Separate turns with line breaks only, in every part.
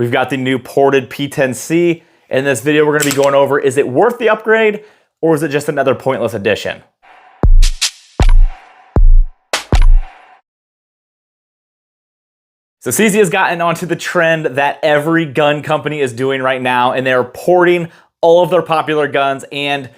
We've got the new ported P-10C. In this video, we're gonna be going over, is it worth the upgrade or is it just another pointless addition? So CZ has gotten onto the trend that every gun company is doing right now, and they're porting all of their popular guns and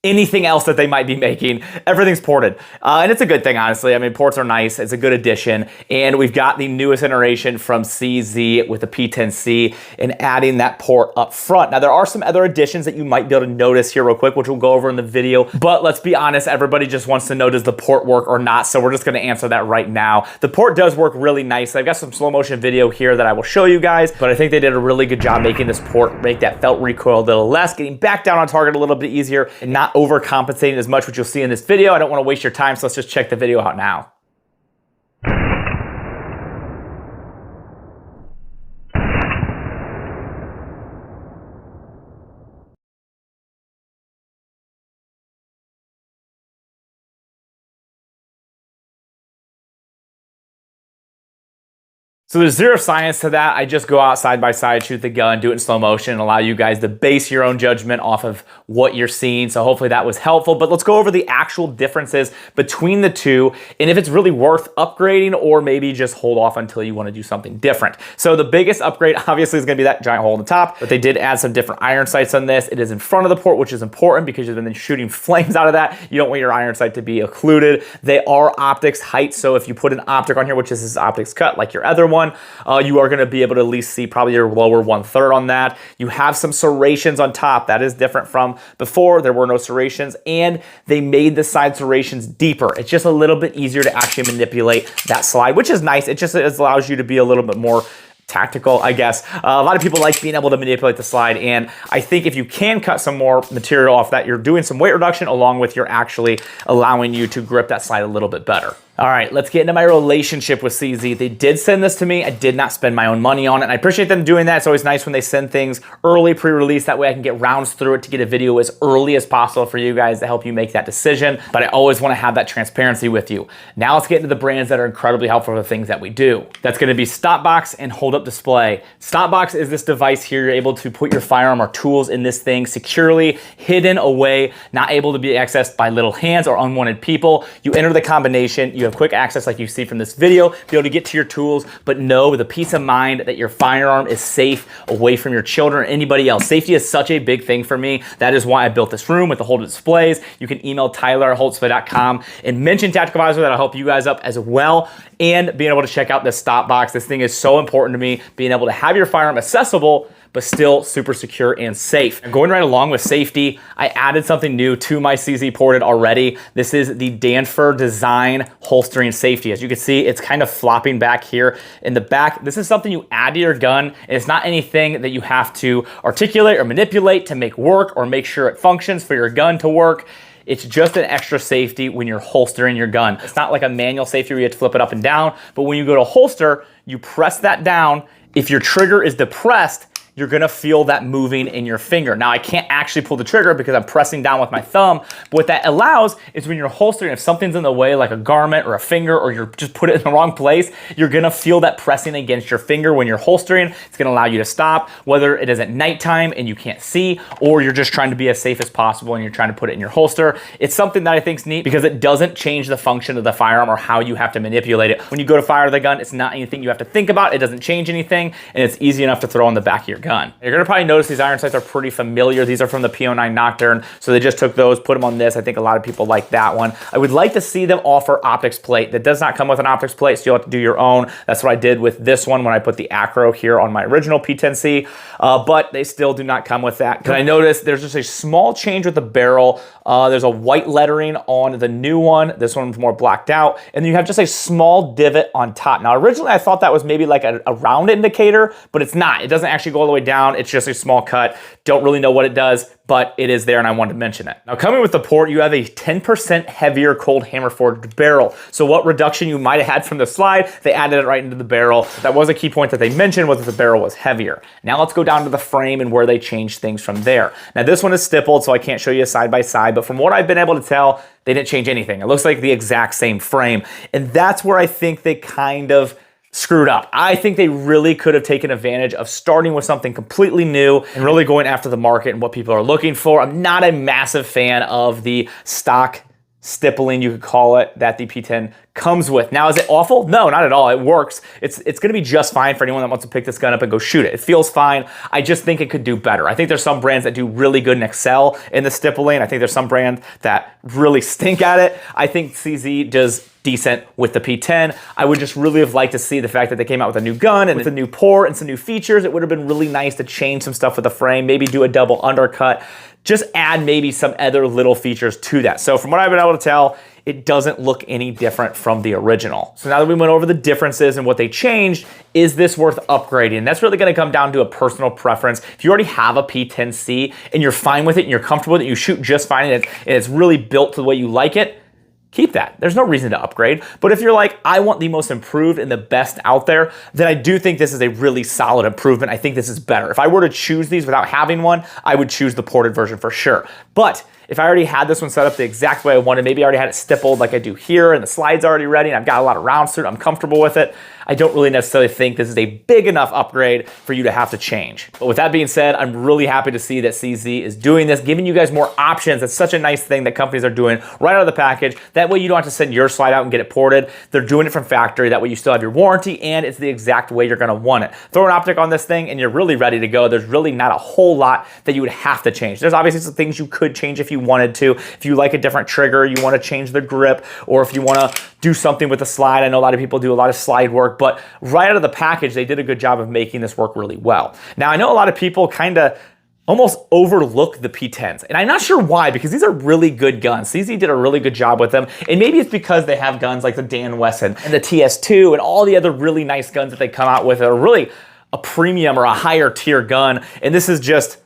anything else that they might be making. Everything's ported. And it's a good thing, honestly. I mean, ports are nice. It's a good addition. And we've got the newest iteration from CZ with the P-10C and adding that port up front. Now, there are some other additions that you might be able to notice here real quick, which we'll go over in the video. But let's be honest, everybody just wants to know, does the port work or not? So we're just going to answer that right now. The port does work really nice. I've got some slow motion video here that I will show you guys, but I think they did a really good job making this port make that felt recoil a little less, getting back down on target a little bit easier, and not overcompensating as much, which you'll see in this video. I don't want to waste your time, so let's just check the video out now. So there's zero science to that. I just go out side by side, shoot the gun, do it in slow motion, and allow you guys to base your own judgment off of what you're seeing. So hopefully that was helpful, but let's go over the actual differences between the two and if it's really worth upgrading or maybe just hold off until you want to do something different. So the biggest upgrade obviously is going to be that giant hole in the top, but they did add some different iron sights on this. It is in front of the port, which is important because you've been shooting flames out of that. You don't want your iron sight to be occluded. They are optics height, so if you put an optic on here, which is this optics cut like your other one, you are going to be able to at least see probably your lower 1/3 on that. You have some serrations on top. That is different from before. There were no serrations, and they made the side serrations deeper. It's just a little bit easier to actually manipulate that slide, which is nice. It just allows you to be a little bit more tactical, I guess. A lot of people like being able to manipulate the slide, and I think if you can cut some more material off that, you're doing some weight reduction along with you're actually allowing you to grip that slide a little bit better. All right, let's get into my relationship with CZ. They did send this to me. I did not spend my own money on it, and I appreciate them doing that. It's always nice when they send things early, pre-release. That way I can get rounds through it to get a video as early as possible for you guys to help you make that decision. But I always want to have that transparency with you. Now let's get into the brands that are incredibly helpful for the things that we do. That's going to be Stopbox and Hold Up Display. Stopbox is this device here. You're able to put your firearm or tools in this thing securely, hidden away, not able to be accessed by little hands or unwanted people. You enter the combination. You have quick access like you see from this video, be able to get to your tools, but know the peace of mind that your firearm is safe away from your children or anybody else. Safety is such a big thing for me. That is why I built this room with the Hold Up displays. You can email Tyler@holddisplay.com and mention Tactical Advisor. That'll help you guys up as well. And being able to check out this Stopbox. This thing is so important to me, being able to have your firearm accessible but still super secure and safe. And going right along with safety, I added something new to my CZ ported already. This is the Danford Design Holstering Safety. As you can see, it's kind of flopping back here in the back. This is something you add to your gun, and it's not anything that you have to articulate or manipulate to make work or make sure it functions for your gun to work. It's just an extra safety when you're holstering your gun. It's not like a manual safety where you have to flip it up and down, but when you go to holster, you press that down. If your trigger is depressed, you're gonna feel that moving in your finger. Now, I can't actually pull the trigger because I'm pressing down with my thumb, but what that allows is when you're holstering, if something's in the way, like a garment or a finger, or you're just put it in the wrong place, you're gonna feel that pressing against your finger when you're holstering. It's gonna allow you to stop, whether it is at nighttime and you can't see, or you're just trying to be as safe as possible and you're trying to put it in your holster. It's something that I think is neat because it doesn't change the function of the firearm or how you have to manipulate it. When you go to fire the gun, it's not anything you have to think about. It doesn't change anything, and it's easy enough to throw on the back of your gun. You're gonna probably notice these iron sights are pretty familiar. These are from the P09 Nocturne, so they just took those, put them on this. I think a lot of people like that one. I would like to see them offer optics plate. That does not come with an optics plate, so you'll have to do your own. That's what I did with this one when I put the acro here on my original P-10C, but they still do not come with that. Because I noticed there's just a small change with the barrel. There's a white lettering on the new one. This one's more blacked out, and then you have just a small divot on top. Now, originally I thought that was maybe like a round indicator, but it's not. It doesn't actually go all the way down. It's just a small cut. Don't really know what it does, but it is there and I wanted to mention it. Now, coming with the port, you have a 10% heavier cold hammer forged barrel. So what reduction you might have had from the slide, they added it right into the barrel. That was a key point that they mentioned, was that the barrel was heavier. Now let's go down to the frame and where they changed things from there. Now this one is stippled, so I can't show you side by side, but from what I've been able to tell, they didn't change anything. It looks like the exact same frame. And that's where I think they kind of screwed up. I think they really could have taken advantage of starting with something completely new and really going after the market and what people are looking for. I'm not a massive fan of the stock stippling, you could call it, that the P-10 comes with. Now, is it awful? No, not at all. It works. It's going to be just fine for anyone that wants to pick this gun up and go shoot it. It feels fine. I just think it could do better. I think there's some brands that do really good and excel in the stippling. I think there's some brands that really stink at it. I think CZ does decent with the P-10. I would just really have liked to see the fact that they came out with a new gun and with a new port and some new features. It would have been really nice to change some stuff with the frame, maybe do a double undercut, just add maybe some other little features to that. So from what I've been able to tell, it doesn't look any different from the original. So now that we went over the differences and what they changed, is this worth upgrading? And that's really gonna come down to a personal preference. If you already have a P-10C and you're fine with it and you're comfortable with it, you shoot just fine and it's really built to the way you like it, keep that. There's no reason to upgrade. But if you're like, I want the most improved and the best out there, then I do think this is a really solid improvement. I think this is better. If I were to choose these without having one, I would choose the ported version for sure. But if I already had this one set up the exact way I wanted, maybe I already had it stippled like I do here and the slide's already ready and I've got a lot of rounds to it, I'm comfortable with it, I don't really necessarily think this is a big enough upgrade for you to have to change. But with that being said, I'm really happy to see that CZ is doing this, giving you guys more options. That's such a nice thing that companies are doing right out of the package. That way you don't have to send your slide out and get it ported. They're doing it from factory. That way you still have your warranty and it's the exact way you're gonna want it. Throw an optic on this thing and you're really ready to go. There's really not a whole lot that you would have to change. There's obviously some things you could change if you wanted to. If you like a different trigger, you wanna change the grip, or if you wanna do something with the slide. I know a lot of people do a lot of slide work, but right out of the package, they did a good job of making this work really well. Now, I know a lot of people kind of almost overlook the P-10s, and I'm not sure why, because these are really good guns. CZ did a really good job with them, and maybe it's because they have guns like the Dan Wesson and the TS2 and all the other really nice guns that they come out with that are really a premium or a higher tier gun, and this is just,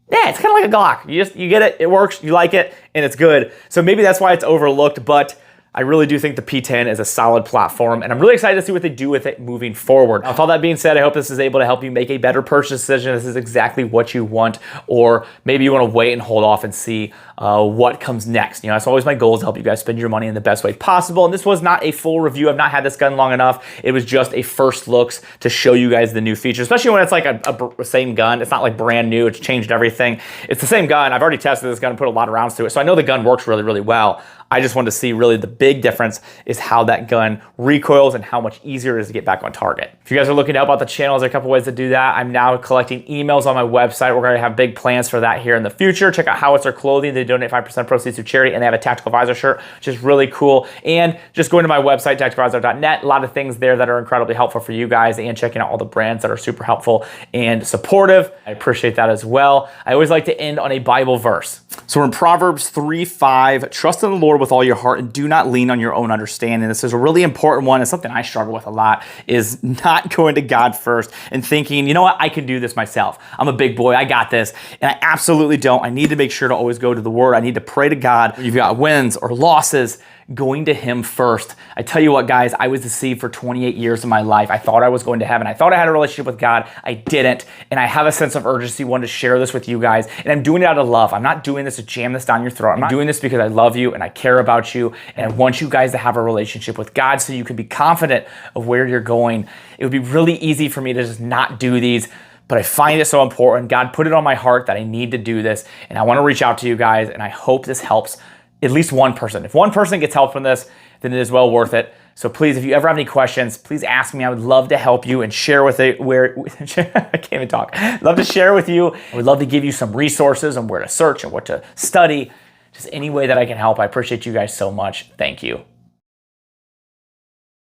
yeah, it's kind of like a Glock. You get it, it works, you like it, and it's good. So maybe that's why it's overlooked, but I really do think the P-10 is a solid platform, and I'm really excited to see what they do with it moving forward. Now, with all that being said, I hope this is able to help you make a better purchase decision. This is exactly what you want, or maybe you want to wait and hold off and see what comes next. You know, that's always my goal, is to help you guys spend your money in the best way possible. And this was not a full review. I've not had this gun long enough. It was just a first looks to show you guys the new features, especially when it's like a same gun. It's not like brand new. It's changed everything. It's the same gun. I've already tested this gun and put a lot of rounds to it, so I know the gun works really, really well. I just wanted to see really the big difference is how that gun recoils and how much easier it is to get back on target. If you guys are looking to help out the channel, there's a couple ways to do that. I'm now collecting emails on my website. We're gonna have big plans for that here in the future. Check out Howitzer Clothing. They donate 5% proceeds to charity, and they have a Tactical Advisor shirt, which is really cool. And just going to my website, tacticaladvisor.net, a lot of things there that are incredibly helpful for you guys, and checking out all the brands that are super helpful and supportive. I appreciate that as well. I always like to end on a Bible verse. So we're in Proverbs 3:5, trust in the Lord with all your heart and do not lean on your own understanding. This is a really important one. It's something I struggle with a lot, is not going to God first and thinking, you know what, I can do this myself. I'm a big boy, I got this. And I absolutely don't. I need to make sure to always go to the Word. I need to pray to God. You've got wins or losses, going to Him first. I tell you what, guys, I was deceived for 28 years of my life. I thought I was going to heaven. I thought I had a relationship with God. I didn't. And I have a sense of urgency, wanted to share this with you guys. And I'm doing it out of love. I'm not doing this to jam this down your throat. I'm doing this because I love you and I care about you. And I want you guys to have a relationship with God so you can be confident of where you're going. It would be really easy for me to just not do these, but I find it so important. God put it on my heart that I need to do this. And I want to reach out to you guys, and I hope this helps at least one person. If one person gets help from this, then it is well worth it. So please, if you ever have any questions, please ask me. I would love to help you and share with it I can't even talk. Love to share with you. I would love to give you some resources on where to search and what to study. Just any way that I can help. I appreciate you guys so much. Thank you.